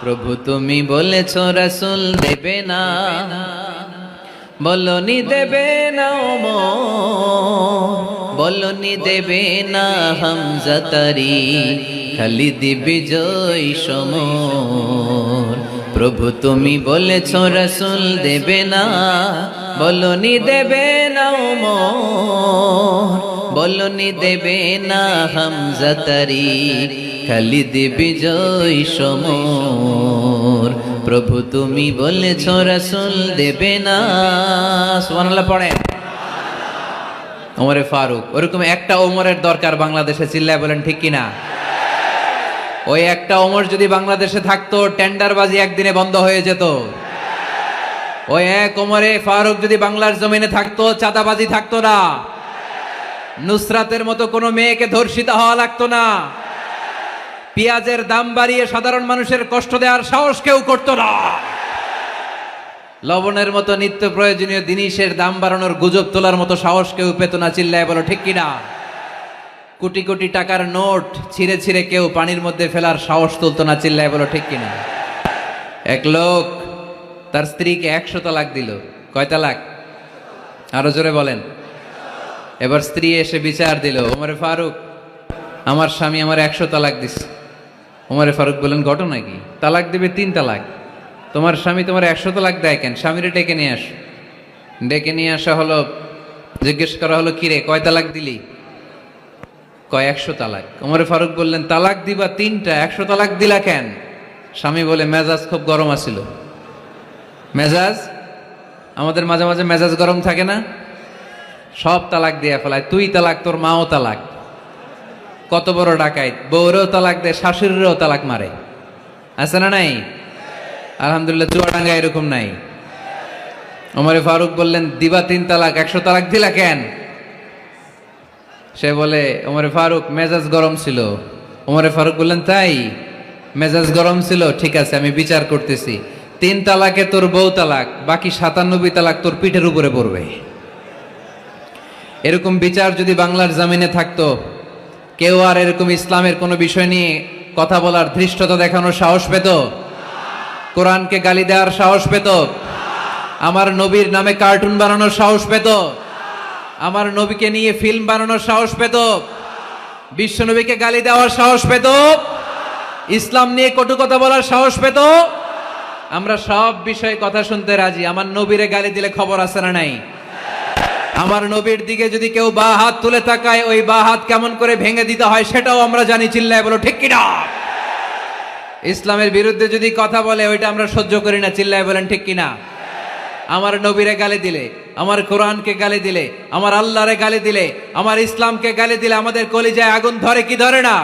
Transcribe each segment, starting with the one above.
প্রভু তুমি বলেছ রাসূল দেবে না, বলনি দেবে না ওমর, বলনি দেবে না হামজা তারি, খালিদ বিজয় সমর। প্রভু তুমি বলেছ রাসূল দেবে না, বলনি দেবে না ওমর, বলনি দেবে না হামজা তারি, খালিদ বিজয় সমর। প্রভু তুমি বলেছ রাসূল দেবে না। সুবহানাল্লাহ পড়েন। ওমরে ফারুক, ওরকম একটা ওমরের দরকার বাংলাদেশে, চিল্লায় বলেন ঠিক কিনা? ওই একটা ওমর যদি বাংলাদেশে থাকতো, টেন্ডারবাজি একদিনে বন্ধ হয়ে যেত। ওই এক ওমরে ফারুক যদি বাংলার জমিনে থাকতো, চাঁদাবাজি থাকতো না, নুসরাতের মতো কোনো মেয়েকে ধর্ষিত হওয়া লাগতো না, পেঁয়াজের দাম বাড়িয়ে সাধারণ মানুষের কষ্ট দেওয়ার সাহস কেউ করতো না, লবণের মতো নিত্য প্রয়োজনীয় জিনিসের দাম বাড়ানোর গুজব তোলার মতো সাহস কেউ পেত না। চিল্লায় বলো ঠিক কিনা? কোটি কোটি টাকার নোট ছিঁড়ে ছিঁড়ে কেউ পানির মধ্যে ফেলার সাহস তুলতো না। চিল্লায় বলো ঠিক কিনা? এক লোক তার স্ত্রীকে 100 তালাক দিল। কয় তালাক? আরো জোরে বলেন। এবার স্ত্রী এসে বিচার দিল, ওমরে ফারুক আমার স্বামী আমার 100 তালাক দিছে। ওমরে ফারুক বললেন ঘটনা কি? তালাক দেবে 3 তালাক, তোমার স্বামী তোমার 100 তালাক দেয় কেন? স্বামীরে ডেকে নিয়ে আস। ডেকে নিয়ে আসা হলো, জিজ্ঞেস করা হলো কিরে কয় তালাক দিলি? কয় 100 তালাক। ওমরে ফারুক বললেন তালাক দিবা 3টা, 100 তালাক দিলা কেন? স্বামী বলে মেজাজ খুব গরম আছিল। মেজাজ, আমাদের মাঝে মাঝে মেজাজ গরম থাকে না? সব তালাক দিয়ে ফেলায়, তুই তালাক, তোর মাও তালাক। কত বড় ডাকাইত, বউরেও তালাক দেয়, শাশুড়িরও তালাক মারে। আছে না নাই? আলহামদুলিল্লাহ চুয়াডাঙ্গা এরকম নাই। ওমরে ফারুক বললেন দিবা 3 তালাক, 100 তালাক দিলা কেন? সে বলে ওমরে ফারুক মেজাজ গরম ছিল। ওমরে ফারুক বললেন তাই? মেজাজ গরম ছিল, ঠিক আছে আমি বিচার করতেছি। 3 তালাকে তোর বউ তালাক, বাকি 97 তালাক তোর পিঠের উপরে পড়বে। এরকম বিচার যদি বাংলার জমিনে থাকতো, কেউ আর এরকম ইসলামের কোনো বিষয় নিয়ে কথা বলার ধৃষ্টতা দেখানোর সাহস পেত? কোরআনকে গালি দেওয়ার সাহস পেত? আমার নবীর নামে কার্টুন বানানোর সাহস পেত? আমার নবীকে নিয়ে ফিল্ম বানানোর সাহস পেত? বিশ্ব নবীকে গালি দেওয়ার সাহস পেত? ইসলাম নিয়ে কটু কথা বলার সাহস পেত? আমরা সব বিষয়ে কথা শুনতে রাজি। আমার নবীরে গালি দিলে খবর আছে না নাই? আমার নবীর দিকে যদি কেউ বা হাত তুলে তাকায়, ওই বা হাত কেমন করে ভেঙে দিতে হয় সেটাও আমরা জানি। চিল্লায় বলো ঠিক কিনা? ইসলামের বিরুদ্ধে যদি কথা বলে ওইটা আমরা সহ্য করি না। চিল্লায় বলেন ঠিক কিনা? আমার নবীরে গালি দিলে, আমার কোরআনকে গালি দিলে, আমার আল্লাহরে গালি দিলে, আমার ইসলামকে গালি দিলে আমাদের কলিজায় আগুন ধরে কি ধরে না?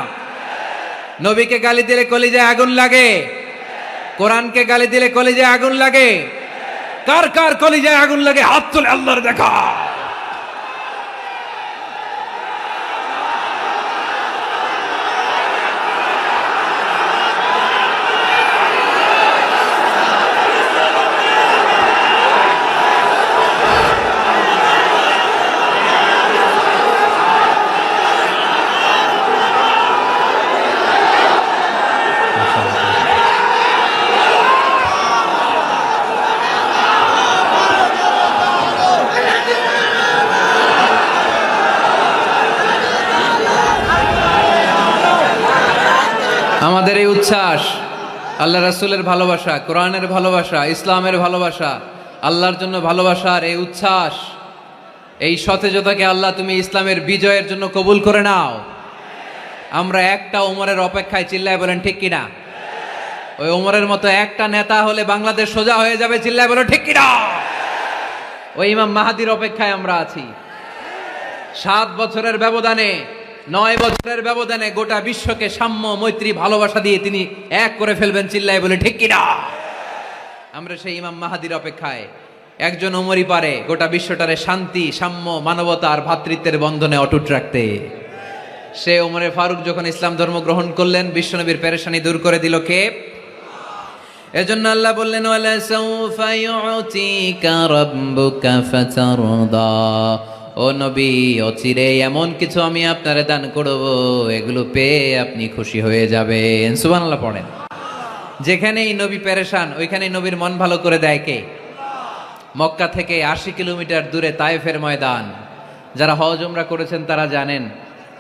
নবীকে গালি দিলে কলিজায় আগুন লাগে, কোরআনকে গালি দিলে কলিজায় আগুন লাগে। কার কার কলিজায় আগুন লাগে হাত তুলে আল্লাহর দেখা। আমাদের এই উচ্ছ্বাস আল্লাহ রাসূলের ভালোবাসা, কোরআনের ভালোবাসা, ইসলামের ভালোবাসা, আল্লাহর জন্য ভালোবাসার এই উচ্ছ্বাস, এই সতেজতাকে আল্লাহ তুমি ইসলামের বিজয়ের জন্য কবুল করে নাও। আমরা একটা ওমরের অপেক্ষায়। চিল্লায় বলেন ঠিক কিনা? ওই ওমরের মতো একটা নেতা হলে বাংলাদেশ সোজা হয়ে যাবে। চিল্লায় বলেন ঠিক কিনা? ওই ইমাম মাহাদির অপেক্ষায় আমরা আছি। 7 বছরের ব্যবধানে, 9 বছরের ব্যবধানে গোটা বিশ্বকে সাম্য, মৈত্রী, ভালোবাসা দিয়ে তিনি এক করে ফেলবেন। চিল্লায় বলে ঠিক কিনা? আমরা সেই ইমাম মাহাদির অপেক্ষায়। একজন ওমরই পারে গোটা বিশ্বটারে শান্তি, সাম্য, মানবতা আর ভ্রাতৃত্বের বন্ধনে অটুট রাখতে। সে ওমরে ফারুক যখন ইসলাম ধর্ম গ্রহণ করলেন, বিশ্বনবীর পেরেশানি দূর করে দিল কে? এজন্য আল্লাহ বললেন ওয়ালা সাউফা ইউতিকা রাব্বুকা ফাতারদা। ও নবী, অচিরে এমন কিছু আমি আপনারে দান করব, এগুলো পেয়ে আপনি খুশি হয়ে যাবেন। সুবহানাল্লাহ পড়েন। যেখানেই নবী পেরেশান ওইখানেই নবীর মন ভালো করে দেয় কে? মক্কা থেকে ৮০ কিলোমিটার দূরে তায়েফের ময়দান। যারা হজ উমরা করেছেন তারা জানেন,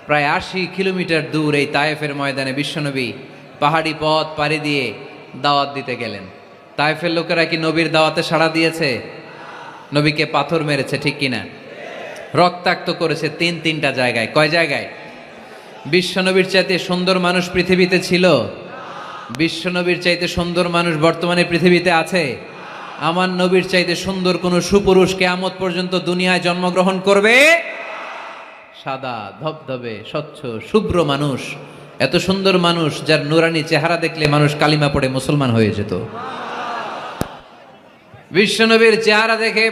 প্রায় ৮০ কিলোমিটার দূর এই তায়েফের ময়দানে বিশ্বনবী পাহাড়ি পথ পাড়ি দিয়ে দাওয়াত দিতে গেলেন। তায়েফের লোকেরা কি নবীর দাওয়াতে সাড়া দিয়েছে? নবীকে পাথর মেরেছে, ঠিক কিনা? রক্তাক্ত করেছে তিনটা জায়গায়। কয় জায়গায়? বিশ্বনবীর চাইতে সুন্দর মানুষ পৃথিবীতে ছিল? বিশ্বনবীর চাইতে সুন্দর মানুষ বর্তমানে পৃথিবীতে আছে? আমার নবীর চাইতে সুন্দর কোন সুপুরুষ কিয়ামত পর্যন্ত দুনিয়ায় জন্মগ্রহণ করবে? সাদা ধবধবে স্বচ্ছ শুভ্র মানুষ, এত সুন্দর মানুষ যার নুরানি চেহারা দেখলে মানুষ কালিমা পড়ে মুসলমান হয়ে যেত। বিশ্বনবীর চেহারা দেখে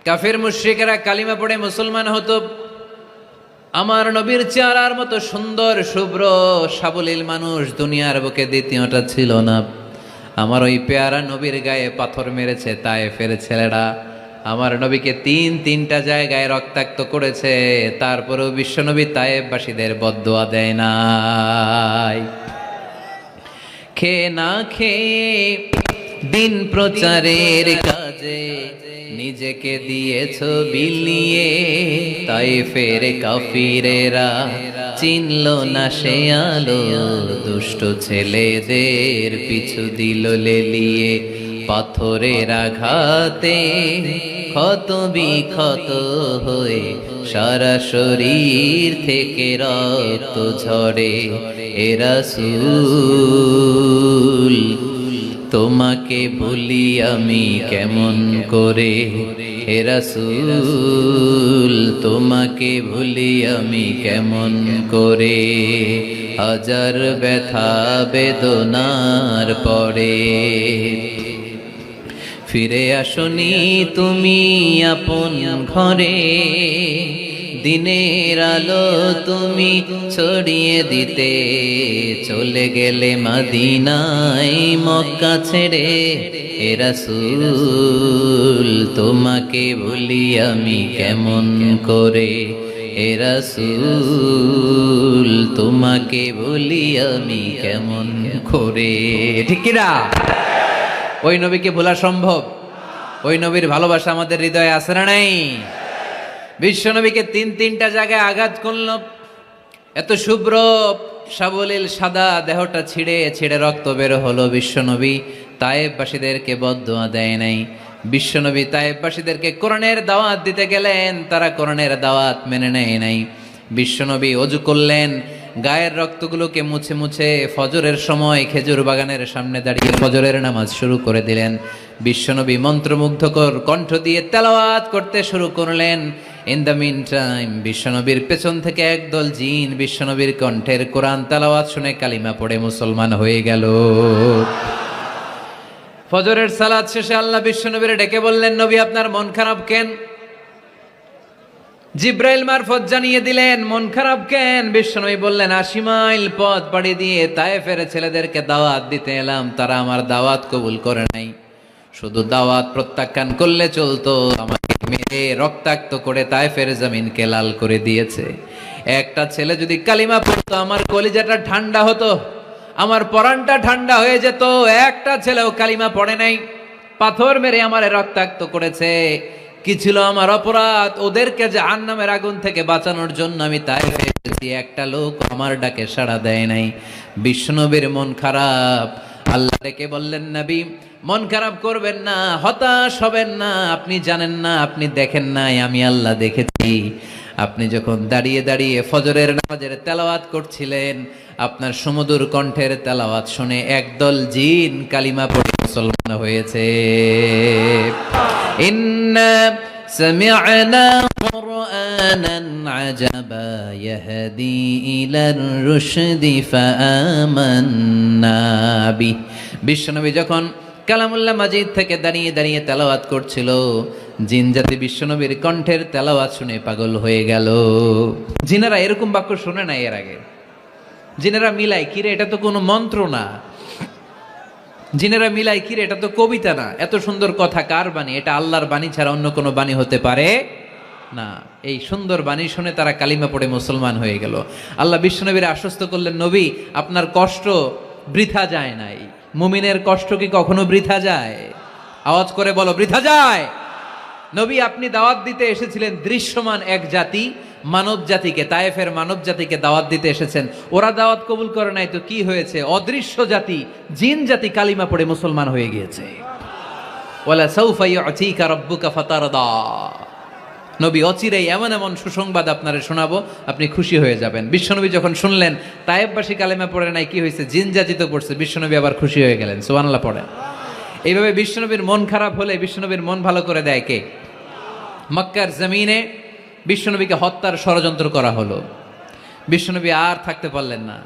কাফের মুশরিকেরা কালিমা পড়ে মুসলমান হতো। আমার নবীর চেহারার মতো সুন্দর শুভ্র সাবলীল মানুষ দুনিয়ার বুকে দ্বিতীয়টা ছিল না। আমার ওই পেয়ারা নবীর গায়ে পাথর মেরেছে তায়েফের ছেলেরা। আমার নবীকে তিনটা জায়গায় রক্তাক্ত করেছে, তারপরেও বিশ্বনবী তায়েফবাসীদের বদদুয়া দেয় নাই। খেয়ে না খেয়ে দিন প্রচারের কাজে নিজেকে দিয়েছ বিলিয়ে, তায়েফের কাফিরেরা চিনল না সে আলো, দুষ্ট ছেলেদের পিছু দিল লেলিয়ে। পাথরের আঘাতে ক্ষত বিক্ষত হয়ে সারা শরীর থেকে রক্ত ঝরে। এ রাসূল তোমাকে ভুলি আমি কেমন করে, হে রাসূল তোমাকে ভুলি আমি কেমন করে। হাজার ব্যথা বেদনার পরে ফিরে আসনি তুমি আপন ঘরে, দিনের আলো তুমি ছড়িয়ে দিতে চলে গেলে মদিনায় মক্কা ছেড়ে। হে রাসূল তোমাকে ভুলি আমি কেমন করে, হে রাসূল তোমাকে ভুলি আমি কেমন করে। ঠিক কি না? ওই নবীকে ভোলা সম্ভব? ওই নবীর ভালোবাসা আমাদের হৃদয়ে আছে না নাই? বিশ্বনবীকে তিনটা জায়গায় আঘাত করল। এত শুভ্র সাবলীল সাদা দেহটা ছিঁড়ে রক্ত বের হলো। বিশ্বনবী তায়েফবাসীদেরকে বদদুয়া দেয় নাই। বিশ্বনবী তায়েফবাসীদেরকে কোরআনের দাওয়াত দিতে গেলেন, তারা কোরআনের দাওয়াত মেনে নেয় নাই। বিশ্বনবী ওযু করলেন, গায়ের রক্তগুলোকে মুছে মুছে ফজরের সময় খেজুর বাগানের সামনে দাঁড়িয়ে ফজরের নামাজ শুরু করে দিলেন। বিশ্বনবী মন্ত্রমুগ্ধকর কণ্ঠ দিয়ে তেলাওয়াত করতে শুরু করলেন। ইন দ্য মিন টাইম বিশ্বনবীর পেছন থেকে একদল জিন বিশ্বনবীর কণ্ঠের কোরআন তেলাওয়াত শুনে কালিমা পড়ে মুসলমান হয়ে গেল। ফজরের সালাত শেষে আল্লাহ বিশ্বনবীর ডেকে বললেন, নবী আপনার মন খারাপ কেন? জিব্রাইল মারফত জানিয়ে দিলেন মন খারাপ কেন। বিশ্বনবী বললেন, ৮০ মাইল পথ পাড়ি দিয়ে তায়েফের ছেলেদেরকে দাওয়াত দিতে এলাম, তারা আমার দাওয়াত কবুল করে নাই। শুধু দাওয়াত প্রত্যাখ্যান করলে চলতো, আমাকে মেরে রক্তাক্ত করে তায়েফের জমিনকে লাল করে দিয়েছে। একটা ছেলে যদি কালিমা পড়তো আমার কলিজাটা ঠান্ডা হতো, আমার পরানটা ঠান্ডা হয়ে যেত। একটা ছেলেও কালিমা পড়ে নাই, পাথর মেরে আমারে রক্তাক্ত করেছে। কি ছিল আমার অপরাধ? ওদেরকে জাহান্নামের আগুন থেকে বাঁচানোর জন্য আমি তায়েফে এসেছি, একটা লোক আমার ডাকে সাড়া দেয় নাই। বিশ্বনবীর মন খারাপ। আল্লাহ ডেকে বললেন, নবী মন খারাপ করবেন না, হতাশ হবেন না। আপনি জানেন না, আপনি দেখেন নাই, আমি আল্লাহ দেখেছি। আপনি যখন দাঁড়িয়ে দাঁড়িয়ে ফজরের নামাজের তেলাওয়াত করছিলেন, আপনার সুমধুর কণ্ঠের তেলাওয়াত শুনে একদল জিন কালিমা পড়ে মুসলমান হয়েছে। ইন্না সামি'না কুরআনান আজাবা ইয়াহদি ইলার রুশদি ফাআমান্না বি। বিশ্বনবী যখন কালামুল্লাহ মাজিদ থেকে দাঁড়িয়ে দাঁড়িয়ে তেলাওয়াত করছিল, জিন জাতি বিশ্বনবীর কণ্ঠের তেলাওয়াত শুনে পাগল হয়ে গেল। জিনেরা এরকম বাক্য শুনে নাই এর আগে। জিনেরা মিলাই, কিরে এটা তো কোনো মন্ত্র না। জিনেরা মিলাই, কিরে এটা তো কবিতা না। এত সুন্দর কথা কার বাণী? এটা আল্লাহর বাণী ছাড়া অন্য কোনো বাণী হতে পারে না। এই সুন্দর বাণী শুনে তারা কালিমা পড়ে মুসলমান হয়ে গেল। আল্লাহ বিশ্বনবীর আশ্বস্ত করলেন, নবী আপনার কষ্ট বৃথা যায় নাই। মুমিনের কষ্ট কি কখনো বৃথা যায়? আওয়াজ করে বলো, বৃথা যায়? নবী, আপনি দাওয়াত দিতে এসেছিলেন দৃশ্যমান এক জাতি, মানব জাতিকে, তায়েফের মানব জাতিকে দাওয়াত দিতে এসেছেন। ওরা দাওয়াত কবুল করে নাই তো কি হয়েছে? অদৃশ্য জাতি, জিন জাতি কালিমা পড়ে মুসলমান হয়ে গিয়েছে। ওয়ালা সাউফা ইউতিকা রাব্বুকা ফাতারদা। নবী, অচিরেই এমন এমন সুসংবাদ আপনারা শোনাবো, আপনি খুশি হয়ে যাবেন। বিশ্বনবী যখন শুনলেন তায়েফবাসী কালিমা পড়ে নাই, কি হয়েছে? জিন জাতি তো পড়ছে। বিশ্বনবী আবার খুশি হয়ে গেলেন। সুবহানাল্লাহ পড়েন। এইভাবে বিশ্বনবীর মন খারাপ হলে বিশ্বনবীর মন ভালো করে দেয় কে? মক্কার জমিনে বিশ্বনবীকে হত্যার ষড়যন্ত্র করা হলো। বিশ্বনবী আর থাকতে পারলেন না।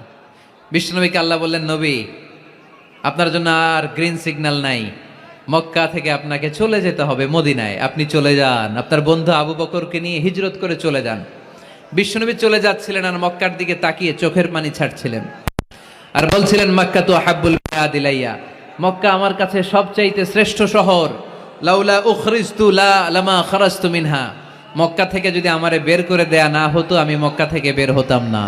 বিশ্বনবীকে আল্লাহ বললেন, নবী, আপনার জন্য আর গ্রিন সিগন্যাল নাই, মক্কা থেকে আপনাকে চলে যেতে হবে মদিনায়। আপনি চলে যান, আপনার বন্ধু আবু বকরকে নিয়ে হিজরত করে চলে যান। বিশ্বনবী চলে যাচ্ছিলেন আর মক্কার দিকে তাকিয়ে চোখের পানি ছাড়ছিলেন আর বলছিলেন, মক্কা তো হাব্বুল বিলাদ ইলাইয়া, মক্কা আমার কাছে সবচাইতে শ্রেষ্ঠ শহর। লাউলা উখরিজতু লামা খারাজতু মিনহা, মক্কা থেকে যদি আমারে বের করে দেয়া না হতো আমি মক্কা থেকে বের হতাম না।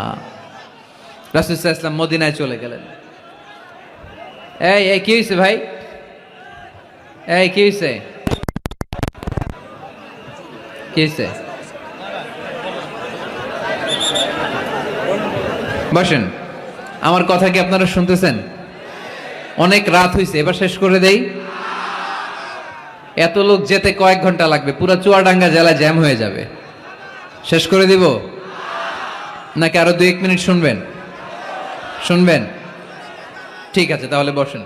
রাসূল সাল্লাল্লাহু আলাইহি ওয়াসাল্লাম মদিনায় চলে গেলেন। এই কি হইছে ভাই? এই কি হইছে? কি হইছে? বসেন। আমার কথা কি আপনারা শুনতেছেন? অনেক রাত হইছে, এবার শেষ করে দেই। এত লোক যেতে কয়েক ঘন্টা লাগবে, পুরো চুয়াডাঙ্গা জেলা জ্যাম হয়ে যাবে। শেষ করে দিব নাকি আরো 2-1 মিনিট শুনবেন? শুনবেন? ঠিক আছে, তাহলে বসেন।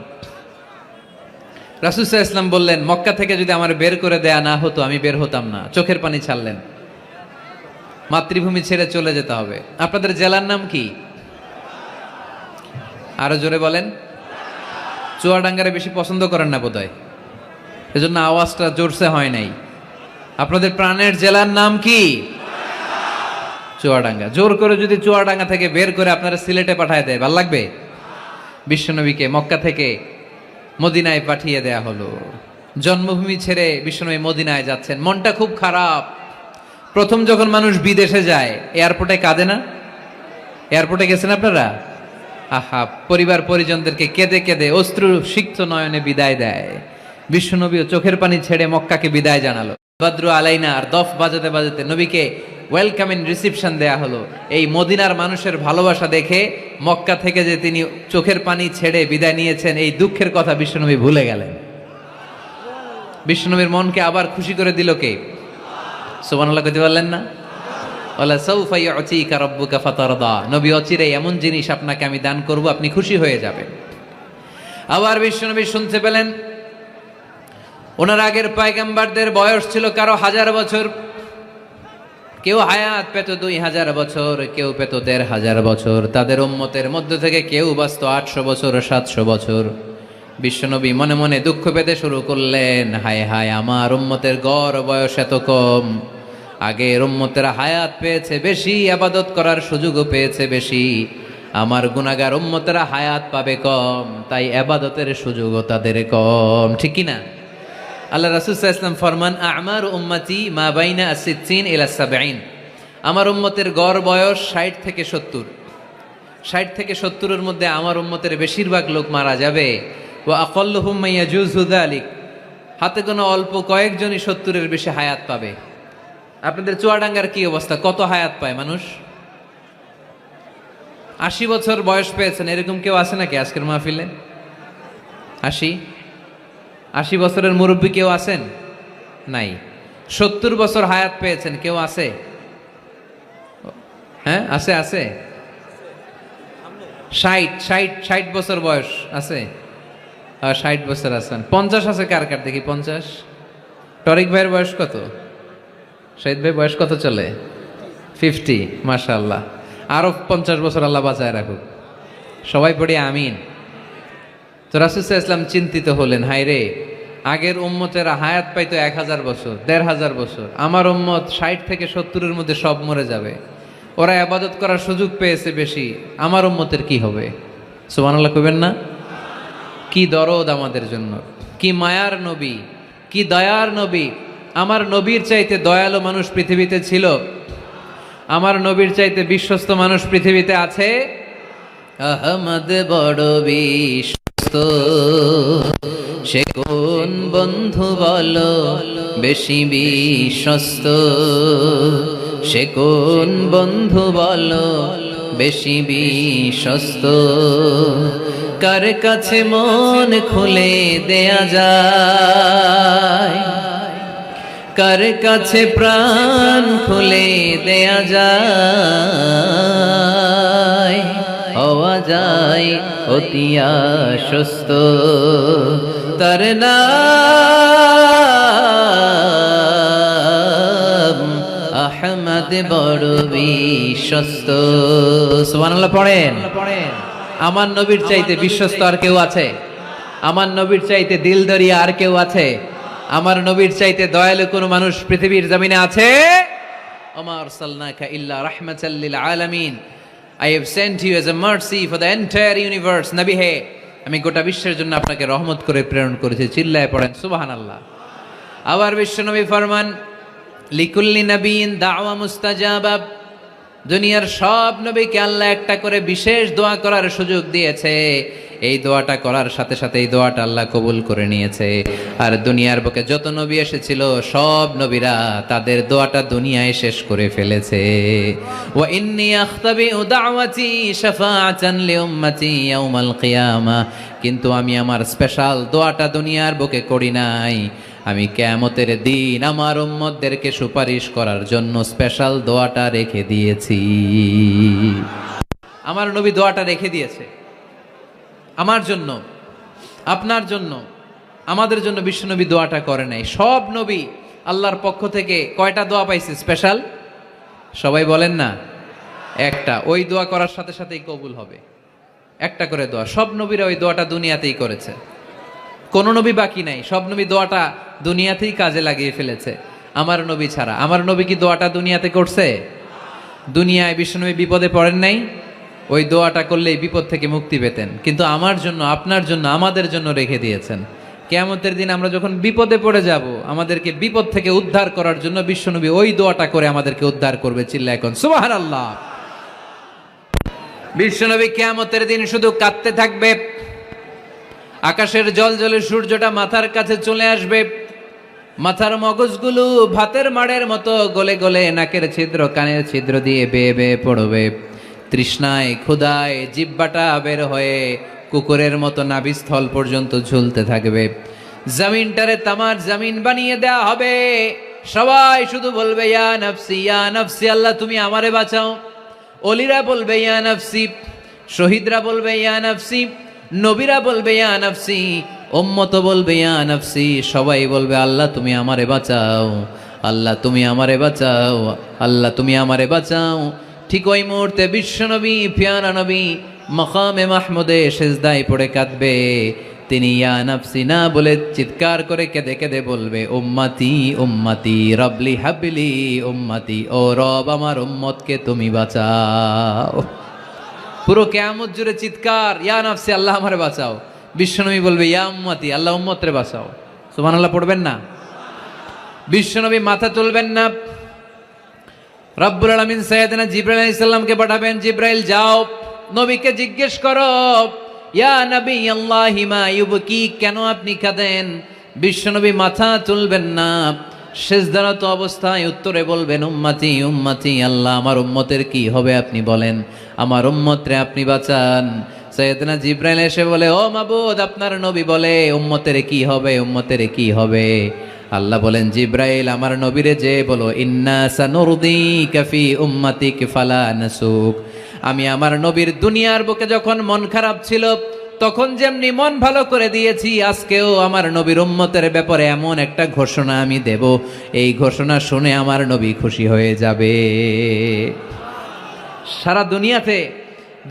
রাসূল সাল্লাল্লাহু আলাইহি ওয়াসাল্লাম বললেন, মক্কা থেকে যদি আমার বের করে দেয়া না হতো আমি বের হতাম না। চোখের পানি ছাড়লেন। মাতৃভূমি ছেড়ে চলে যেতে হবে। আপনাদের জেলার নাম কি? আরো জোরে বলেন। চুয়াডাঙ্গারে বেশি পছন্দ করেন না বোধহয়, এজন্য আওয়াজটা জোরসে হয় নাই। আপনাদের প্রাণের জেলার নাম কি? চুয়াডাঙ্গা। জোর করে যদি চুয়াডাঙ্গা থেকে বের করে আপনারা সিলেটে পাঠায় দেয়, ভাল লাগবে? বিশ্বনবীকে মক্কা থেকে মদিনায় পাঠিয়ে দেয়া হলো। জন্মভূমি ছেড়ে বিশ্বনবী মদিনায় যাচ্ছেন, মনটা খুব খারাপ। প্রথম যখন মানুষ বিদেশে যায় এয়ারপোর্টে কাঁদে না? এয়ারপোর্টে গেছেন আপনারা? আহা, পরিবার পরিজনদেরকে কেঁদে কেঁদে অশ্রু সিক্ত নয়নে বিদায় দেয়। বিশ্বনবীও চোখের পানি ছেড়ে মক্কাকে বিদায় জানালো। বদরু আলাইনা আর দফ বাজাতে বাজাতে নবীকে ওয়েলকামিং রিসিপশন দেয়া হলো। এই মদিনার মানুষের ভালোবাসা দেখে মক্কা থেকে যে তিনি চোখের পানি ছেড়ে বিদায় নিয়েছেন, এই দুঃখের কথা বিশ্বনবী ভুলে গেলেন। বিশ্বনবীর মনকে আবার খুশি করে দিল কে? সুবহানাল্লাহ কইতে পারলেন না? ওয়ালা সাউফা ইউতিকা রাব্বুকা ফাতারদা। নবী, অচিরেই এমন জিনিস আপনাকে আমি দান করব, আপনি খুশি হয়ে যাবেন। আবার বিশ্বনবী শুনতে পেলেন ওনার আগের পয়গম্বরদের বয়স ছিল কারো 1000 বছর, কেউ হায়াত পেত 2000 বছর, কেউ পেত 1500 বছর। তাদের উম্মতের মধ্য থেকে কেউ বাঁচত 800 বছর, 700 বছর। বিশ্বনবী মনে মনে দুঃখ পেতে শুরু করলেন, হায় হায়, আমার উম্মতের গড় বয়স এত কম। আগের উম্মতেরা হায়াত পেয়েছে বেশি, ইবাদত করার সুযোগও পেয়েছে বেশি। আমার গুনাহগার উম্মতেরা হায়াত পাবে কম, তাই ইবাদতের সুযোগও তাদের কম। ঠিক কি না? আল্লাহ রাসূল সাল্লাল্লাহু আলাইহি ওয়াসাল্লাম ফরমান, আ'মার উম্মতি মা বাইনা আস-সিত্তিন ইলা 70। আমার উম্মতের গড় বয়স 60 থেকে 70। 60 থেকে 70 এর মধ্যে আমার উম্মতের বেশিরভাগ লোক মারা যাবে। ওয়া আকাল্লুহুম মা ইয়াজুযু যালিক, হাতে গোনা অল্প কয়েকজনই 70 এর বেশি হায়াত পাবে। আপনাদের চুয়াডাঙ্গার কি অবস্থা? কত হায়াত পায় মানুষ? 80 বছর বয়স পেয়েছেন এরকম কেউ আছে নাকি আজকের মাহফিলে? 80 বছরের মুরব্বী কেউ আছেন? নাই। 70 বছর হায়াত পেয়েছেন কেউ আছে? হ্যাঁ, আছে আছে। 60 বছর বয়স আছে? 60 বছর আছেন। 50 আছে কার কার দেখি? 50। টরিক ভাইয়ের বয়স কত? শহীদ ভাই বয়স কত চলে? 50। মাশাআল্লাহ, আরো 50 বছর আল্লাহ বাঁচায় রাখুক। সবাই পড়ি আমিন। তো রাসূল সাল্লাল্লাহু আলাইহি ওয়াসাল্লাম চিন্তিত হলেন, হায় রে, আগের উম্মতেরা হায়াত পাইতো 1000 বছর, 1500 বছর। আমার উম্মত 60 থেকে 70 এর মধ্যে সব মরে যাবে। ওরা ইবাদত করার সুযোগ পেয়েছে বেশি, আমার উম্মতের কি হবে? সুবহানাল্লাহ কইবেন না? কি দরদ আমাদের জন্য, কি মায়ার নবী, কি দয়ার নবী। আমার নবীর চাইতে দয়ালু মানুষ পৃথিবীতে ছিল? আমার নবীর চাইতে বিশ্বস্ত মানুষ পৃথিবীতে আছে? আহমদ বড় বিশ্বস্ত, সে কোন বন্ধু বলো বেশি বিশ্বস্ত, সে কোন বন্ধু বলো বেশি বিশ্বস্ত, কার কাছে মন খুলে দেয়া যায়, কার কাছে প্রাণ খুলে দেয়া যায়, হওয়া যায় অতি আশ্বস্ত, তার নাম আহমদ বড় বিশ্বস্ত। সুবহানাল্লাহ পড়েন। আমার নবীর চাইতে বিশ্বস্ত আর কেউ আছে? আমার নবীর চাইতে দিলদরিয়া আর কেউ আছে? আমার নবীর চাইতে দয়ালু কোন মানুষ পৃথিবীর জমিনে আছে? ওমা আরসালনাকা ইল্লা রাহমাতাল লিল আলামিন, I have sent you as a mercy for the entire universe. নবী হে, আমি গোটা বিশ্বের জন্য আপনাকে রহমত করে প্রেরণ করেছি। চিল্লায় পড়েন সুবহানাল্লাহ। আবার বিশ্ব নবী ফরমান, লিকুল্লি নবিয়িন দাওয়া মুস্তাজাবা, দুনিয়ার সব নবীকে আল্লাহ একটা করে বিশেষ দোয়া করার সুযোগ দিয়েছে। এই দোয়াটা করার সাথে সাথে এই দোয়াটা আল্লাহ কবুল করে নিয়েছে। আর দুনিয়ার বুকে যত নবী এসেছিল সব নবীরা তাদের দোয়াটা দুনিয়ায় শেষ করে ফেলেছে। ওয়া ইন্নী আখতাবিউ দাওয়াতি শাফাআতান লিউম্মতি ইয়াউমাল কিয়ামাহ, কিন্তু আমি আমার স্পেশাল দোয়াটা দুনিয়ার বুকে করি নাই, আমি কিয়ামতের দিন আমার উম্মতদেরকে সুপারিশ করার জন্য স্পেশাল দোয়াটা রেখে দিয়েছি। আমার নবী দোয়াটা রেখে দিয়েছে আমার জন্য, আপনার জন্য, আমাদের জন্য। বিশ্বনবী দোয়াটা করে নাই। সব নবী আল্লাহর পক্ষ থেকে কয়টা দোয়া পাইছে স্পেশাল? সবাই বলেন না, একটা। ওই দোয়া করার সাথে সাথেই কবুল হবে, একটা করে দোয়া। সব নবীরা ওই দোয়াটা দুনিয়াতেই করেছে, কোন নবী বাকি নাই। সব নবী দোয়াটা দুনিয়াতেই কাজে লাগিয়ে ফেলেছে, আমার নবী ছাড়া। আমার নবী কি দোয়াটা দুনিয়াতে করছে? দুনিয়ায় বিশ্বনবী বিপদে পড়েন নাই, ওই দোয়াটা করলেই বিপদ থেকে মুক্তি পেতেন। কিন্তু আমার জন্য, আপনার জন্য, আমাদের জন্য রেখে দিয়েছেন। কিয়ামতের দিন আমরা যখন বিপদে পড়ে যাব, আমাদেরকে বিপদ থেকে উদ্ধার করার জন্য বিশ্বনবী ওই দোয়াটা করে আমাদেরকে উদ্ধার করবে। চিল্লায় এখন সুবহানাল্লাহ। বিশ্বনবী কিয়ামতের দিন শুধু কাঁদতে থাকবে, আকাশের জল জলে সূর্যটা মাথার কাছে চলে আসবে, মাথার মগজগুলো ভাতের মাড়ের মতো গলে গলে নাকের ছিদ্র কানের ছিদ্র দিয়ে বেয়ে বেয়ে পড়বে। তৃষ্ণায় ক্ষুধায় জিহ্বাটা বের হয়ে কুকুরের মতো নাভিস্থল পর্যন্ত ঝুলতে থাকবে। জমিনটারে তামার জমিন বানিয়ে দেয়া হবে। সবাই শুধু বলবে ইয়া নফসি ইয়া নফসি, আল্লাহ তুমি আমারে বাঁচাও। অলিরা বলবে ইয়া নফসি, শহীদরা বলবে ইয়া নফসি, নবীরা বলবে ইয়া নফসি, উম্মত বলবে ইয়া নফসি। সবাই বলবে আল্লাহ তুমি আমারে বাঁচাও, আল্লাহ তুমি আমারে বাঁচাও, আল্লাহ তুমি আমারে বাঁচাও। ঠিক ওই মুহূর্তে বিশ্বনবী পিয়ারা নবী মাকামে মাহমুদে সেজদায় পড়ে কাঁদবে। তিনি ইয়া নফসি না বলে চিৎকার করে কেঁদে কেঁদে বলবে উম্মতি উম্মতি রবলি হাবলি উম্মতি, ও রব আমার উম্মতকে তুমি বাঁচাও। পুরো কিয়ামত জুড়ে চিৎকার ইয়া নফসি, আল্লাহ আমারে বাঁচাও। বিশ্বনবী বলবে ইয়া উম্মতি, আল্লাহ উম্মতরে বাঁচাও। সুবহানাল্লাহ পড়বেন না? বিশ্বনবী মাথা তুলবেন না। রব্বুল আলামিন সাইয়েদনা জিবরাইল আলাইহিস সালামকে পাঠাবেন, জিবরাইল যাও নবীকে জিজ্ঞেস করো ইয়া নবী আল্লাহি মা ইউবকি, কেন আপনি কাঁদেন? বিশ্বনবী মাথা তুলবেন না, সেজদারত অবস্থায় উত্তরে বলবেন উম্মতি উম্মতি, আল্লাহ আমার উম্মতের কি হবে আপনি বলেন, আমার উম্মতরে আপনি বাঁচান। সাইয়েদনা জিবরাইল এসে বলে ও মাবুদ, আপনার নবী বলে উম্মতের কি হবে, উম্মতের কি হবে? আল্লাহ বলেন জিবরাইল আমার নবীরে যে বলো ইন্না সানুরদিকা ফি উম্মাতিক ফালা নাসুক, আমি আমার নবীর দুনিয়ার বুকে যখন মন খারাপ ছিল তখন যেমনি মন ভালো করে দিয়েছি, আজকেও আমার নবীর উম্মতের ব্যাপারে এমন একটা ঘোষণা আমি দেব, এই ঘোষণা শুনে আমার নবী খুশি হয়ে যাবে। সারা দুনিয়াতে,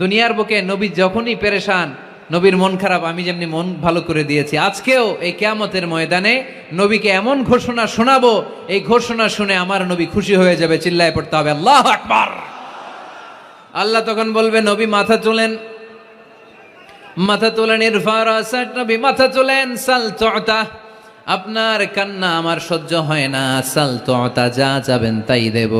দুনিয়ার বুকে নবী যখনই পেরেশান, নবীর মন খারাপ, আমি যেমনি মন ভালো করে দিয়েছি, আজকেও এই কিয়ামতের ময়দানে নবীকে এমন ঘোষণা শোনাবো, এই ঘোষণা শুনে আমার নবী খুশি হয়ে যাবে। চিল্লায় পড়তে হবে আল্লাহু আকবার। আল্লাহ তখন বলবে নবী মাথা তোলেন, মাথা তোলেন, ইরফা রাসাক, নবী মাথা তোলেন, সাল তুতা, আপনার কান্না আমার সহ্য হয় না, সাল তুতা, যা চাবেন তাই দেব।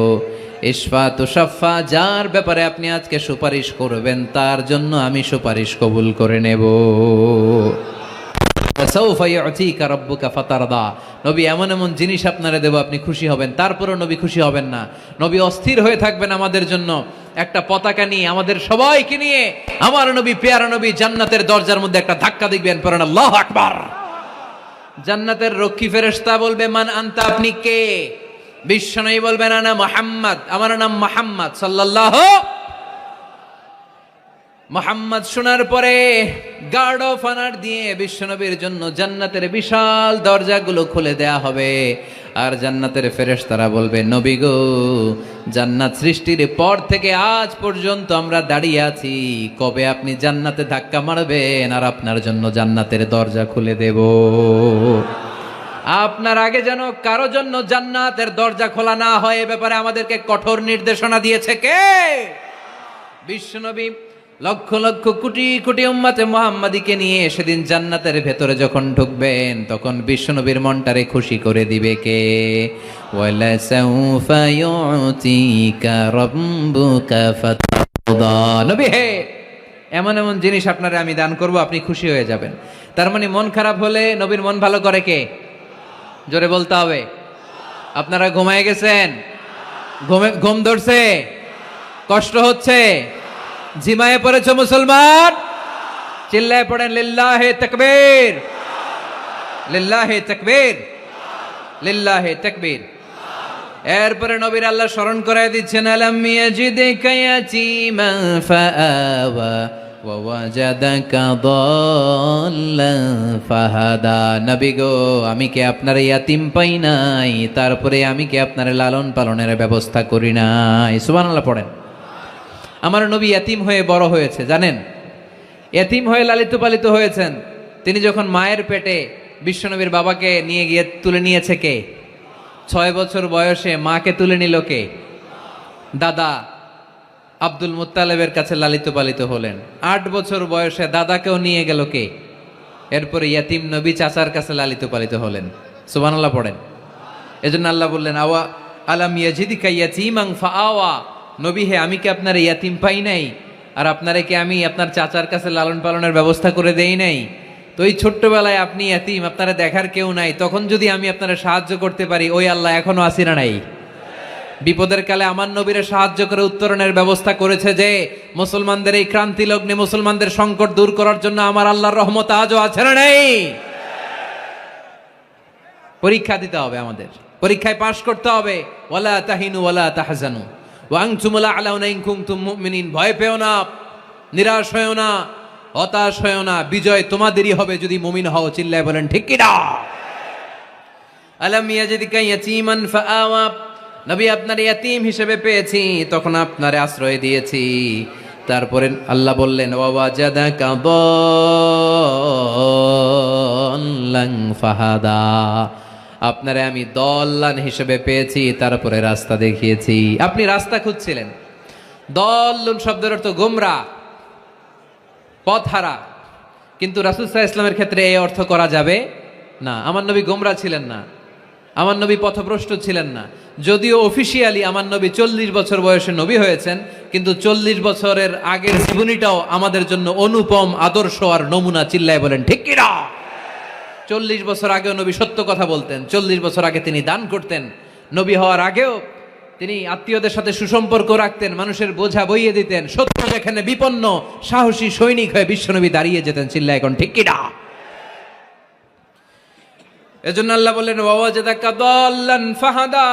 ইশফা তুশাফা, যার ব্যাপারে আপনি আজকে সুপারিশ করবেন তার জন্য আমি সুপারিশ কবুল করে নেব। সাউফা ইউতিকা রাব্বুকা ফাতারদা, নবী এমন এমন জিনিস আপনারে দেব আপনি খুশি হবেন, তারপরেও নবী খুশি হবেন না। নবী অস্থির হয়ে থাকবেন আমাদের জন্য একটা পতাকা নিয়ে, আমাদের সবাইকে নিয়ে আমার নবী, পেয়ারা নবী জান্নাতের দরজার মধ্যে একটা ধাক্কা দিবেন, পড়েন আল্লাহু আকবার। জান্নাতের রক্ষী ফেরেশতা বলবে মান আনতা, আপনি কে? বিশ্বনবী বলবেন আনা মুহাম্মদ, আমার নাম মুহাম্মদ সাল্লাল্লাহু। মুহাম্মদ শোনার পরে গার্ড অফ অনার দিয়ে বিশ্বনবীর জন্য জান্নাতের বিশাল দরজাগুলো খুলে দেয়া হবে। আর জান্নাতের ফেরেশতারা বলবে নবী গো, জান্নাত সৃষ্টির পর থেকে আজ পর্যন্ত আমরা দাঁড়িয়ে আছি, কবে আপনি জান্নাতে ধাক্কা মারবেন আর আপনার জন্য জান্নাতের দরজা খুলে দেব। আপনার আগে যেন কারো জন্য জান্নাতের দরজা খোলা না হয়, এ ব্যাপারে আমাদেরকে কঠোর নির্দেশনা দিয়েছে কে? বিশ্বনবী লক্ষ লক্ষ কোটি কোটি উম্মতে মুহাম্মাদীকে নিয়ে সেদিন জান্নাতের ভেতরে যখন ঢুকবেন, তখন বিশ্বনবীর মনটারে খুশি করে দিবে কে? ওয়ালা সাউফা ইউতিকা রাব্বুকা ফাতারদা, নবী হে এমন এমন জিনিস আপনারে আমি দান করব, আপনি খুশি হয়ে যাবেন। তার মানে মন খারাপ হলে নবীর মন ভালো করে কে? জোরে বলতে হবে। আপনারা ঘুমায় গেছেন? ঘুম ধরছে? কষ্ট হচ্ছে? জিমায়ে পড়েছো মুসলমান? চিল্লায় পড়েন লিল্লাহে তাকবীর, লিল্লাহে তাকবীর, লিল্লাহে তাকবীর। এরপরে নবীর আল্লাহ স্মরণ করায় দিচ্ছেন আলাম ইয়াজিদিকা ইয়াতীমান ফাআওয়া ওয়া ওয়াজাদাকা দাল্লান ফাহাদা, নবী গো আমি কি আপনার ইয়াতিম পাই নাই, তারপরে আমি কি আপনার লালন পালনের ব্যবস্থা করি নাই? সুবহানাল্লাহ পড়েন। আমার নবী ইয়াতিম হয়ে বড় হয়েছে, জানেন? ইয়াতিম হয়ে লালিত পালিত হয়েছেন। তিনি যখন মায়ের পেটে বিশ্বনবীর বাবাকে নিয়ে গিয়ে তুলে নিয়েছে কে? 6 বছর বয়সে মাকে তুলে নিল কে? দাদা আব্দুল মুত্তালিবের কাছে লালিত পালিত হলেন। 8 বছর বয়সে দাদাকেও নিয়ে গেল কে? এরপরে ইয়াতিম নবী চাচার কাছে লালিত পালিত হলেন। সুবহানাল্লাহ পড়েন। এজন্য আল্লাহ বললেন আওয়া আলাম ইয়াজিদিকা ইয়াতীমান ফাআওয়া, নবী হে আমি কি আপনার ইয়াতিম পাই নাই, আর আপনারে কি আমি আপনার চাচার কাছে লালন পালনের ব্যবস্থা করে দেই নাই? তো এই ছোট্টবেলায় আপনি ইয়াতিম, আপনারা দেখার কেউ নাই, তখন যদি আমি আপনারা সাহায্য করতে পারি, ওই আল্লাহ এখনো আসিনা নাই? বিপদের কালে আমার নবীরে সাহায্য করে উত্তরণের ব্যবস্থা করেছে যে, মুসলমানদের এই ক্রান্তি লগ্নে মুসলমানদের সংকট দূর করার জন্য আমার আল্লাহর রহমত আজও আছে না নাই? পরীক্ষা দিতে হবে, আমাদের পরীক্ষায় পাশ করতে হবে। ওয়ালা তাহিনু ওয়ালা তাহজানু ওয়া আনতুমুল আ'লাউনা ইন কুনতুম মুমিনিন, ভয় পেও না, নিরাশ হয়ো না, হতাশ হয়ো না, বিজয় তোমাদেরই হবে যদি মুমিন হও। চিল্লায় বলেন ঠিক কি না? আলাম ইয়াজিদিকা ইয়াতীমান ফাআওয়া, নবী আপনার ইয়াতীম হিসেবে পেয়েছি, তখন আপনারে আশ্রয় দিয়েছি। তারপরে আল্লাহ বললেন ওয়া ওয়াজাদাকা দাল্লান ফাহাদা, আপনারে আমি দল্লান হিসেবে পেয়েছি, তারপরে রাস্তা দেখিয়েছি। আপনি রাস্তা খুঁজছিলেন। দল্লুন শব্দের অর্থ গোমরা, পথহারা, কিন্তু রাসূল সাল্লাল্লাহু আলাইহি ওয়াসাল্লামের ক্ষেত্রে এই অর্থ করা যাবে না। আমার নবী গোমরা ছিলেন না, আমার নবী পথভ্রষ্ট ছিলেন না। যদিও অফিসিয়ালি আমার নবী 40 বছর বয়সে নবী হয়েছেন, কিন্তু 40 বছরের আগের জীবনীটাও আমাদের জন্য অনুপম আদর্শ আর নমুনা। চিল্লায় বলেন ঠিক কি না? 40 বছর আগেও নবী সত্য কথা বলতেন, 40 বছর আগে তিনি দান করতেন, নবী হওয়ার আগেও তিনি আত্মীয়দের সাথে সুসম্পর্ক রাখতেন, মানুষের বোঝা বইয়ে দিতেন, সত্য যেখানে বিপন্ন সাহসী সৈনিক হয়ে বিশ্বনবী দাঁড়িয়ে যেতেন। চিল্লায় এখন ঠিক কি না? এজন্য আল্লাহ বললেন ওয়া ওয়াজাদাকা দাল্লান ফাহাদা,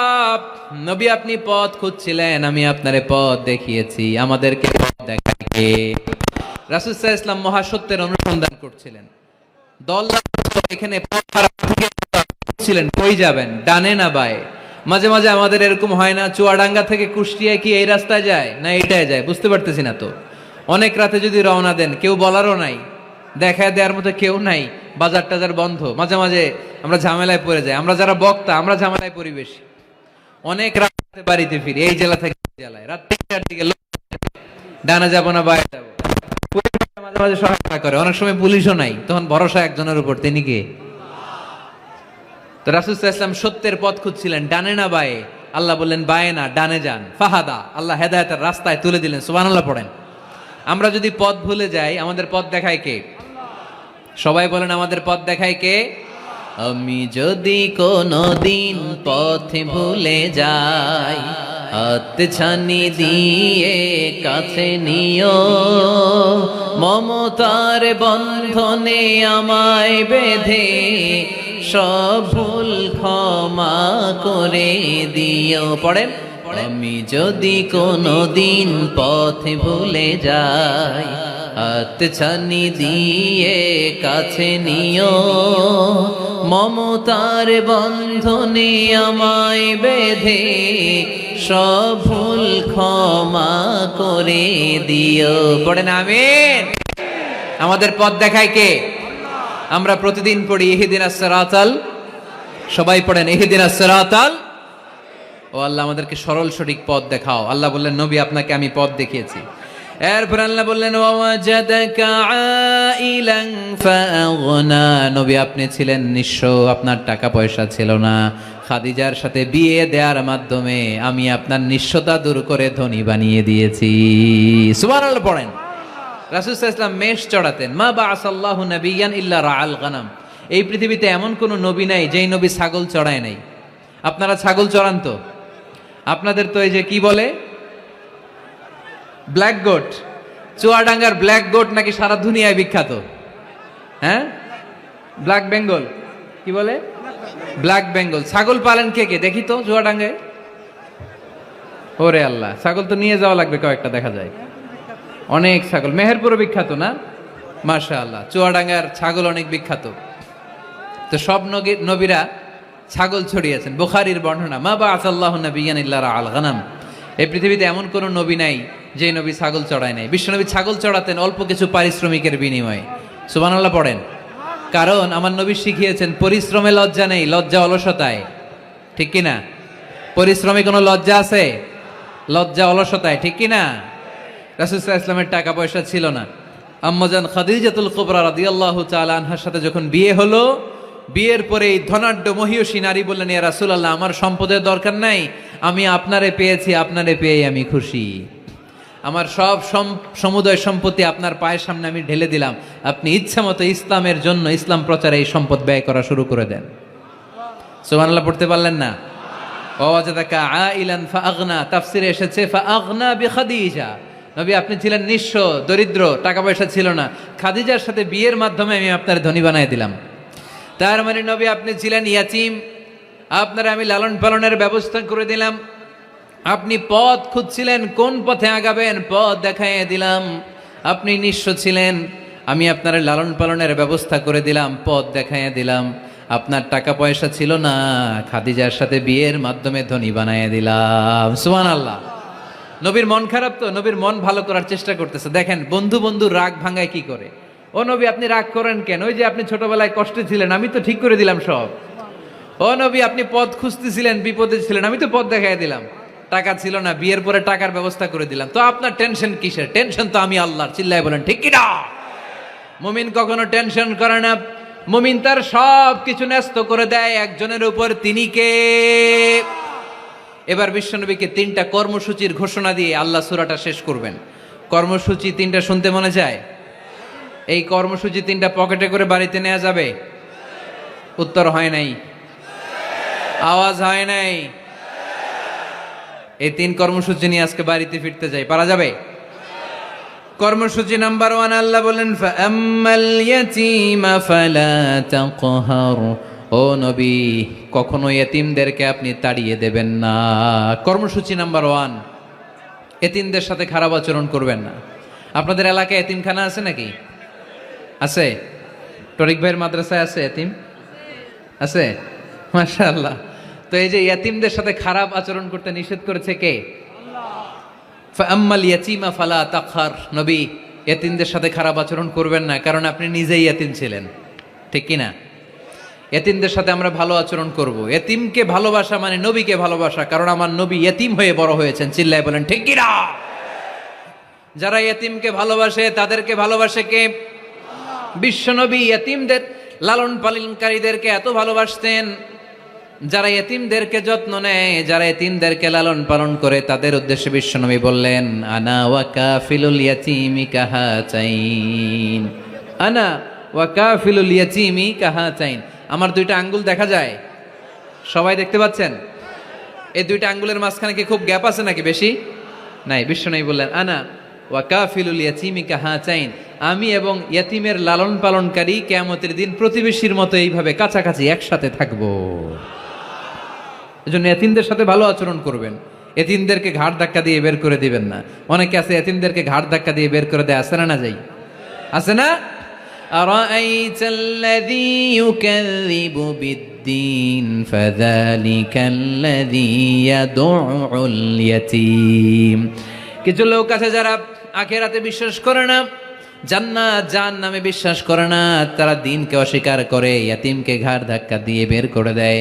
নবী আপনি পথ খুঁজছিলেন, আমি আপনারে পথ দেখিয়েছি। আমাদেরকে পথ দেখায় কে? রাসূল সাল্লাল্লাহু আলাইহি ওয়াসাল্লাম মহাসত্যের অনুসন্ধান করছিলেন। দল্লান এখানে পথ হারা ছিলেন, কই যাবেন, ডানে না বায়ে? মাঝে মাঝে আমাদের এরকম হয় না, চুয়াডাঙ্গা থেকে কুষ্টিয়ায় কি এই রাস্তায় যায় না এইটায় যায়, বুঝতে পারতেছি না তো। অনেক রাতে যদি রওনা দেন, কেউ বলারও নাই, দেখায় দেওয়ার মতো কেউ নাই, বাজার টাজার বন্ধ, মাঝে মাঝে আমরা ঝামেলায় পড়ে যাই। আমরা যারা বক্তা আমরা ঝামেলায় পরিবেশ, অনেক রাতে বাড়িতে ফিরি, এই জেলা থেকে জেলায়, রাত 3টার দিকে ডানা যাবো না বায়ে যাবো, মাঝে মাঝে সহায়তা করে। অনেক সময় পুলিশও নাই, তখন ভরসা একজনের উপর, তিনি কে? তো রাসূল সাল্লাল্লাহু আলাইহি ওয়াসাল্লাম সত্যের পথ খুঁজছিলেন, ডানে না বায়ে? আল্লাহ বললেন বায়ে না, ডানে যান। ফাহাদা, আল্লাহ হেদায়েতের রাস্তায় তুলে দিলেন। সুবহানাল্লাহ পড়েন। আমরা যদি পথ ভুলে যাই, আমাদের পথ দেখায় কে? সবাই বলেন, আমাদের পথ দেখায় কে? আমি যদি কোনো দিন পথ ভুলে যাই, হাত ছানি দিয়ে কাছে নিও, মমতার বন্ধনে আমায় বেঁধে সব ভুল ক্ষমা করে দিও। পড়েন, আমি যদি কোনো দিন পথ ভুলে যাই, হাত ছানি দিয়ে কাছে নিও, মমতার বন্ধনে আমায় বেঁধে সব ভুল ক্ষমা করে দিও। পড়েন আমিন। আমাদের পথ দেখায় কে? আমরা প্রতিদিন পড়ি ইহদিনাস সিরাতাল, সবাই পড়েন ইহদিনাস সিরাতাল। ও আল্লাহ, আমাদেরকে সরল সঠিক পথ দেখাও। আল্লাহ বললেন, নবী আপনাকে আমি পথ দেখিয়েছি। এরপর আল্লাহ বললেন, ওয়াজাদাকা আইলান ফাআগনা, নবী আপনি ছিলেন নিঃস্ব, আপনার টাকা পয়সা ছিল না। খাদিজার সাথে বিয়ে দেওয়ার মাধ্যমে আমি আপনার নিঃস্বতা দূর করে ধনী বানিয়ে দিয়েছি। সুবহানাল্লাহ পড়েন। রাসূল সাল্লাল্লাহু আলাইহি ওয়াসাল্লাম মেষ চড়াতেন। মা বাআসাল্লাহু নাবিয়ান ইল্লা রাআল গানাম, এই পৃথিবীতে এমন কোন নবী নাই যেই নবী ছাগল চড়ায় নাই। আপনারা ছাগল চড়ান তো? আপনাদের তো এই যে কি বলে ব্ল্যাক গোট, চুয়াডাঙ্গার ব্ল্যাক গোট নাকি সারা দুনিয়ায় বিখ্যাত। হ্যাঁ, ব্ল্যাক বেঙ্গল, কি বলে ব্ল্যাক বেঙ্গল। ছাগল পালেন কে কে দেখি তো চুয়াডাঙ্গায়? ওরে আল্লাহ, ছাগল তো নিয়ে যাওয়া লাগবে কয়েকটা, দেখা যায় অনেক ছাগল। মেহেরপুরও বিখ্যাত না? মাশাআল্লাহ, চুয়াডাঙ্গার ছাগল অনেক বিখ্যাত। তো সব নবীরা ছাগল ছড়িয়েছেন। বুখারীর বর্ণনা, মা বাআসাল্লাহু নাবিয়ান ইল্লা রাআল গানাম, এই পৃথিবীতে এমন কোন নবী নাই যে নবী ছাগল চড়ায় নাই। বিশ্বনবী ছাগল চড়াতেন অল্প কিছু পারিশ্রমিকের বিনিময়ে। সুবহানাল্লাহ পড়েন। কারণ আমার নবী শিখিয়েছেন, পরিশ্রমে লজ্জা নেই, লজ্জা অলসতায়। ঠিক কিনা? পরিশ্রমে কোনো লজ্জা আছে? লজ্জা অলসতায়, ঠিক কিনা? রাসূল সাল্লাল্লাহু আলাইহি ওয়াসাল্লামের টাকা পয়সা ছিল না। আম্মাজান খাদিজাতুল কুবরা রাদিয়াল্লাহু তাআলা আনহার সাথে যখন বিয়ে হলো, বিয়ের পরে এই ধনাঢ্য মহিয়সী নারী বললেন, ইয়া রাসূলুল্লাহ, আমার সম্পদের দরকার নাই, আমি আপনারে পেয়েছি, আপনারে পেয়ে আমি খুশি। আমার সব সমুদয় সম্পত্তি আপনার পায়ের সামনে আমি ঢেলে দিলাম, আপনি ইচ্ছা মতো ইসলামের জন্য, ইসলাম প্রচারে এই সম্পদ ব্যয় করা শুরু করে দেন। সুবহানাল্লাহ পড়তে পারলেন না? ওয়াজাদাকা আইলান ফাআগনা, তাফসিরে এসেছে ফাআগনা বিখাদিজা, নবী আপনি ছিলেন নিঃস্ব, দরিদ্র, টাকা পয়সা ছিল না, খাদিজার সাথে বিয়ের মাধ্যমে আমি আপনার ধনী বানায় দিলাম। তার মানে নবী আপনি ছিলেন ইয়াতীম, আপনারা আমি লালন পালনের ব্যবস্থা করে দিলাম। আপনি পথ খুঁজছিলেন, কোন পথে আগাবেন, পথ দেখাইয়ে দিলাম। আপনি নিঃস্ব ছিলেন, আমি আপনার লালন পালনের ব্যবস্থা করে দিলাম, পথ দেখাইয়ে দিলাম। আপনার টাকা পয়সা ছিল না, খাদিজার সাথে বিয়ের মাধ্যমে ধনী বানাইয়ে দিলাম। সুবহানাল্লাহ। নবীর মন খারাপ তো, নবীর মন ভালো করার চেষ্টা করতেছে। দেখেন বন্ধু বন্ধু রাগ ভাঙায় কি করে। ও নবী আপনি রাগ করেন কেন? ওই যে আপনি ছোটবেলায় কষ্টে ছিলেন, আমি তো ঠিক করে দিলাম সব। ও নবী আপনি পথ খুঁজতেছিলেন, বিপদে ছিলেন, আমি তো পথ দেখাই দিলাম। টাকা ছিল না, বিয়ের পরে টাকার ব্যবস্থা করে দিলাম। তো আপনার টেনশন কিসের? টেনশন তো আমি আল্লাহর। চিল্লায় বলেন ঠিক কি না? মুমিন কখনো টেনশন করে না। মুমিন তার সব কিছু ন্যস্ত করে দেয় একজনের উপর, তিনি কে? এবার বিশ্বনবীকে 3টা কর্মসূচির ঘোষণা দিয়ে আল্লাহ সূরাটা শেষ করবেন। কর্মসূচি 3টা শুনতে মনে চায়? এই কর্মসূচি 3টা পকেটে করে বাড়িতে নেওয়া যাবে? উত্তর হয় নাই, আওয়াজ হয় নাই। এই 3 কর্মসূচি নিয়ে আজকে বাড়িতে ফিরতে যাই, পারা যাবে? কর্মসূচি নাম্বার 1, আল্লাহ বলেন ফাআম্মাল ইয়াতীমা ফালা তাকহার, ও নবী কখনো এতিমদেরকে আপনি তাড়িয়ে দেবেন না। কর্মসূচি নাম্বার 1, এতিমদের সাথে খারাপ আচরণ করবেন না। আপনাদের এলাকায় এতিমখানা আছে নাকি? আছে? টরিক ভাইয়ের মাদ্রাসায় আছে এতিম? আছে? মাশাআল্লাহ। তো এই যে ইয়াতিমদের সাথে খারাপ আচরণ করতে নিষেধ করেছে কে? ফাআম্মাল ইয়াতীমা ফালা তাকহার, নবী ইয়াতিমদের সাথে খারাপ আচরণ করবেন না, কারণ আপনি নিজেই ইয়াতিম ছিলেন। ঠিক কি না? ইয়াতিমদের সাথে আমরা ভালো আচরণ করব। ইয়াতিমকে ভালোবাসা মানে নবীকে ভালোবাসা, কারণ আমার নবী ইয়াতিম হয়ে বড় হয়েছেন। চিল্লায় বলেন ঠিক কি না? যারা ইয়াতিমকে ভালোবাসে তাদেরকে ভালোবাসে কে? বিশ্বনবী ইয়াতিমদের লালন পালনকারীদেরকে এত ভালোবাসতেন, যারা এতিমদেরকে যত্ন নেয়, যারা এতিমদেরকে লালন পালন করে, তাদের উদ্দেশ্যে বিশ্বনবী বললেন, আনা ওয়া কাফিলুল ইয়াতীমি কাহাতাইন, আনা ওয়া কাফিলুল ইয়াতীমি কাহাতাইন। আমার দুইটা আঙ্গুল দেখা যায়? সবাই দেখতে পাচ্ছেন? এই দুইটা আঙ্গুলের মাঝখানে কি খুব গ্যাপ আছে নাকি বেশি? নাই। বিশ্বনবী বললেন, আনা ওয়া কাফিলুল ইয়াতীমি কাহাতাইন, আমি এবং ইয়াতিমের লালন পালনকারী কিয়ামতের দিন প্রতিবেশীর মতো এইভাবে কাছাকাছি একসাথে থাকবো। এজন্য এতিমদের সাথে ভালো আচরণ করবেন। এতিমদেরকে ঘাড় ধাক্কা দিয়ে বের করে দিবেন না। অনেকে আছে এতিমদেরকে ঘাড় ধাক্কা দিয়ে বের করে দেয়, আছে না? না যাই আছে না? আরাআইতাল্লাযী ইউকাযযিবু বিদ্দীন ফাযালিকাল্লাযী ইয়াদউল ইয়াতীম। কিছু লোক আছে যারা আখিরাতে বিশ্বাস করে না, জান্নাত জাহান্নামে বিশ্বাস করে না, তারা দিনকে অস্বীকার করে, ইয়াতিমকে ঘাড় ধাক্কা দিয়ে বের করে দেয়।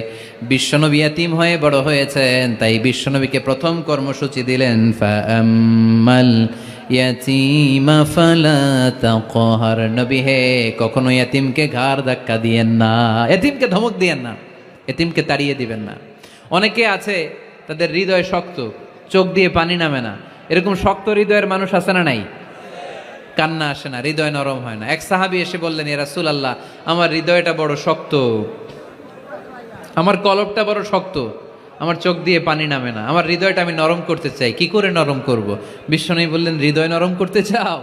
বিশ্বনবী ইয়াতিম হয়ে বড় হয়েছেন, তাই বিশ্বনবীকে প্রথম কর্মসূচি দিলেন, ফাআম্মাল ইয়াতীমা ফালা তাকহার। নবী হে, কখনো ইয়াতিমকে ঘাড় ধাক্কা দিয়েন না, ইয়াতিমকে ধমক দিয়েন না, ইয়াতিমকে তাড়িয়ে দিবেন না। অনেকে আছে তাদের হৃদয় শক্ত, চোখ দিয়ে পানি নামে না। এরকম শক্ত হৃদয়ের মানুষ আছে না নাই? কান্না আসে না, হৃদয় নরম হয় না। এক সাহাবী এসে বললেন, ইয়া রাসূলুল্লাহ, আমার হৃদয়টা বড় শক্ত, আমার কলবটা বড় শক্ত, আমার চোখ দিয়ে পানি নামে না, আমার হৃদয়টা আমি নরম করতে চাই, কি করে নরম করব? বিশ্বনবী বললেন, হৃদয় নরম করতে চাও?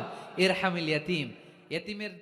ইরহামিল ইয়াতীম, ইয়াতীমের